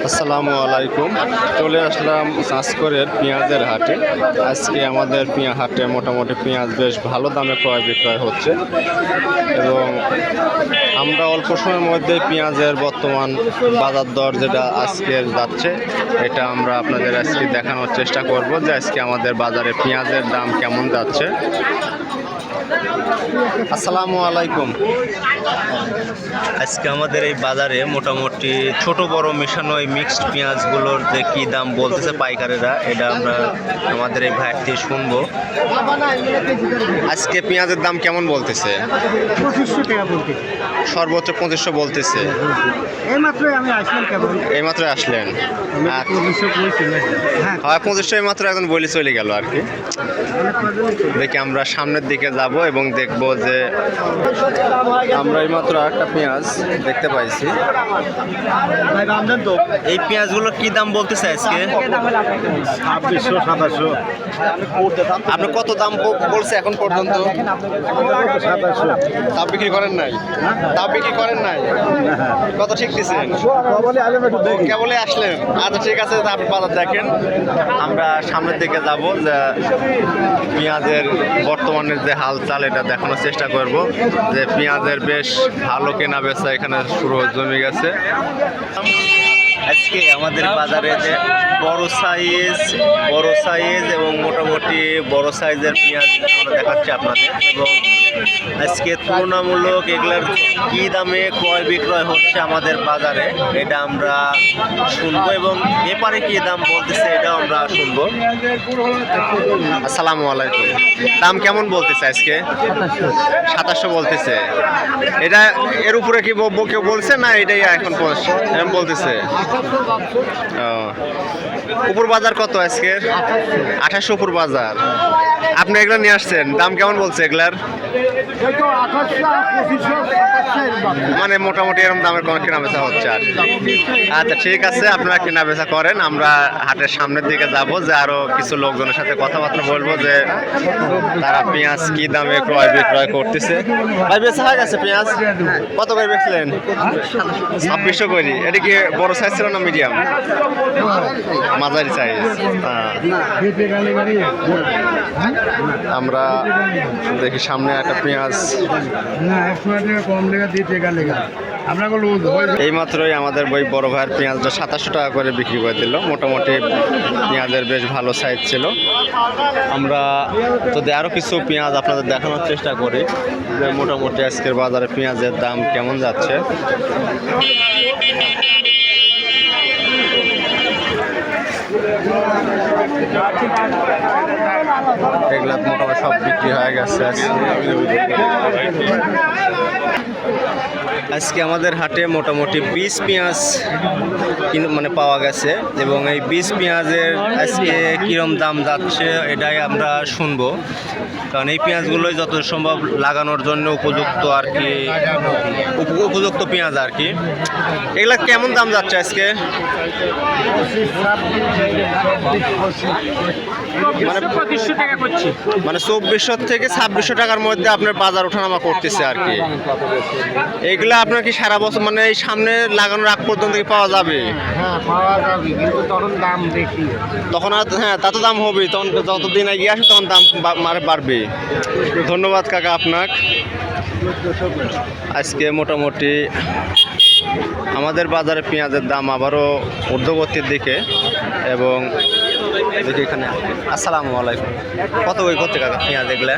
আসসালামু আলাইকুম। চলে আসলাম চাঁচকরের পেঁয়াজের হাটে। আজকে আমাদের হাটে মোটামুটি পেঁয়াজ বেশ ভালো দামে ক্রয় বিক্রয় হচ্ছে এবং আমরা অল্প সময়ের মধ্যে পেঁয়াজের বর্তমান বাজার দর যেটা আজকের যাচ্ছে এটা আমরা আপনাদের আজকে দেখানোর চেষ্টা করব যে আজকে আমাদের বাজারে পেঁয়াজের দাম কেমন যাচ্ছে। আসসালামু আলাইকুম। আজকে আমাদের এই বাজারে মোটামুটি ছোট বড় মেশানো এই মিক্সড পেঁয়াজগুলোর যে কী দাম বলতেছে পাইকারেরা, এটা আমরা আমাদের এই ভাইয়ের থেকে শুনবো। আজকে পেঁয়াজের দাম কেমন বলতেছে? 2500 টাকা বলতে, সর্বোচ্চ 2500 বলতেছে। এইমাত্র আসলেন? হ্যাঁ, 2500 মাত্র এখন বলে চলে গেল আর কি। দেখি আমরা সামনের দিকে যাব এবং দেখব যে আমরা এইমাত্র একটা পেঁয়াজ দেখতে পাইছি। এই পেঁয়াজগুলোর কি দাম বলতেছে আজকে? 2600 2700। আপনি কত দাম বলছে এখন পর্যন্ত? 2700। দাম বিক্রি করেন নাই? দাম বিক্রি করেন নাই? কত ঠিক দিচ্ছেন? কেবলই আসলেন? আচ্ছা ঠিক আছে, আপনি বাজার দেখেন। আমরা সামনের দিকে যাব, যে পেঁয়াজের বর্তমানের যে হালচাল এটা দেখানোর চেষ্টা করব, যে পেঁয়াজের বেশ ভালো কেনা বেচা এখানে শুরু জমে গেছে। আজকে আমাদের বাজারে যে বড় সাইজ এবং মোটামুটি বড় সাইজের পেঁয়াজ আমরা দেখাচ্ছি আপনাদের, এবং আজকে তুলনামূলক এগুলার কী দামে ক্রয় বিক্রয় হচ্ছে আমাদের বাজারে এটা আমরা শুনবো, এবং ব্যাপারে কী দাম বলতেছে এটাও আমরা শুনবো। আসসালামু আলাইকুম। দাম কেমন বলতেছে আজকে? 2700 বলতেছে। এটা এর উপরে কি কেউ বলছে না এটাই এখন এরকম বলতেছে? উপর বাজার কত আজকে? 2800 উপর বাজার। আপনি এগুলো নিয়ে আসছেন, দাম কেমন বলছে এগুলার? মানে মোটামুটি এরকম দামের কোনো কেনা বেচা হচ্ছে আর। আচ্ছা ঠিক আছে, আপনারা কেনা বেচা করেন। আমরা হাটের সামনের দিকে যাব, যে আরো কিছু লোকজনের সাথে কথাবার্তা বলবো যে তারা পেঁয়াজ কি দামে ক্রয় বিক্রয় করতেছে। ভাই বেচা হয়ে গেছে পেঁয়াজ? কত করে বেচলেন? 2600 করে। এটা কি বড় সাইজ ছিল না মিডিয়াম? মাঝারি সাইজ। আমরা দেখি সামনে একটা পেঁয়াজ এই মাত্রই আমাদের বই বড় ভাইয়ের পেঁয়াজটা 2700 টাকা করে বিক্রি করে দিল। মোটামুটি পেঁয়াজের বেশ ভালো সাইজ ছিল। আমরা যদি আরও কিছু পেঁয়াজ আপনাদের দেখানোর চেষ্টা করি যে মোটামুটি আজকের বাজারে পেঁয়াজের দাম কেমন যাচ্ছে। এগুলা মোটামুটি সব বিক্রি হয়ে গেছে আজকে আমাদের হাটে মোটামুটি 20 পেঁয়াজ মানে পাওয়া গেছে, এবং এই 20 পেঁয়াজের আজকে কীরকম দাম যাচ্ছে এটাই আমরা শুনবো, কারণ এই পেঁয়াজগুলোই যত সম্ভব লাগানোর জন্য উপযুক্ত আর কি, উপযুক্ত পেঁয়াজ আর কি। এগুলা কেমন দাম যাচ্ছে আজকে? মানে 2400 থেকে 2600 টাকার মধ্যে আপনার বাজার ওঠানামা করতেছে আর কি। এইগুলা আপনার কি সারা বছর মানে এই সামনে লাগানোর আগ পর্যন্ত কি পাওয়া যাবে? হ্যাঁ পাওয়া যাবে, কিন্তু তখন দাম বেশি। তখন আর হ্যাঁ তা তো দাম হবে, তখন যতদিন এগিয়ে আসে তখন দাম বাড়বে। ধন্যবাদ কাকা আপনার। আজকে মোটামুটি আমাদের বাজারে পেঁয়াজের দাম আবারও ঊর্ধ্বগতির দিকে, এবং দেখি এখানে। আসসালামু আলাইকুম। কত ওই করতে কাকা পেঁয়াজ এগুলা?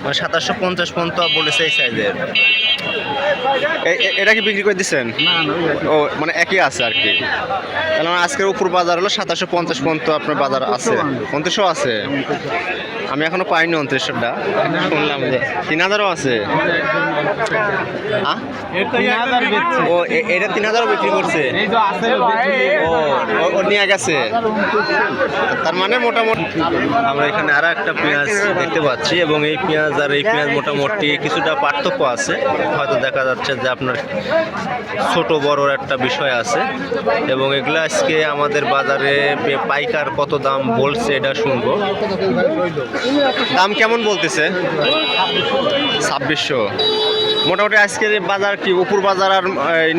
2750 পর্যন্ত বলেছে এই সাইজের। এটা কি বিক্রি করে দিচ্ছেন? ও মানে একই আছে আর কি। তাহলে আজকের উপর বাজার হলো 2750 পর্যন্ত আপনার বাজার আছে। 2900 আছে? আমি এখনো পাইনি 2900টা, শুনলাম যে 3000ও আছে। ও এটা 3000ও বিক্রি করছে? ও নিয়ে গেছে। তার মানে মোটামুটি আমরা এখানে আরো একটা পেঁয়াজ দেখতে পাচ্ছি, এবং এই পেঁয়াজ আর এই পেঁয়াজ মোটামুটি কিছুটা পার্থক্য আছে। হয়তো দেখা যাচ্ছে যে আপনার ছোট বড় একটা বিষয় আছে, এবং এগুলো আজকে আমাদের বাজারে পাইকার কত দাম বলছে এটা শুনবো। দাম কেমন বলতেছে? 2600। মোটামুটি আজকের এই বাজার কি উপর বাজার আর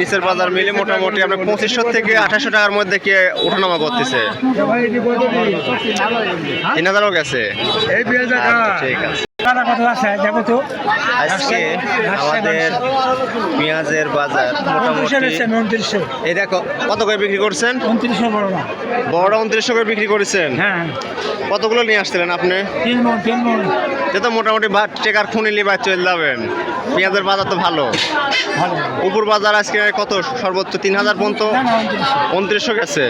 নিচের বাজার মিলে মোটামুটি আপনার 2500 থেকে 2800 টাকার মধ্যে কি ওঠানামা করতেছে? 3000ও গেছে। আচ্ছা, ঠিক আছে। আজকে আমাদের পেঁয়াজের বাজার মোটামুটি এই দেখো কত করে বিক্রি করছেন? 2900 বড় না। বড় 2900 করে বিক্রি করেছেন। হ্যাঁ, কতগুলো নিয়ে আসছিলেন আপনি? 3 মণ। যে তো মোটামুটি টেকার খুনিলি বা চলে যাবেন। পেঁয়াজের বাজার তো ভালো। উপর বাজার আজকে কত সর্বোচ্চ 3000 পর্যন্ত 2900 গেছে।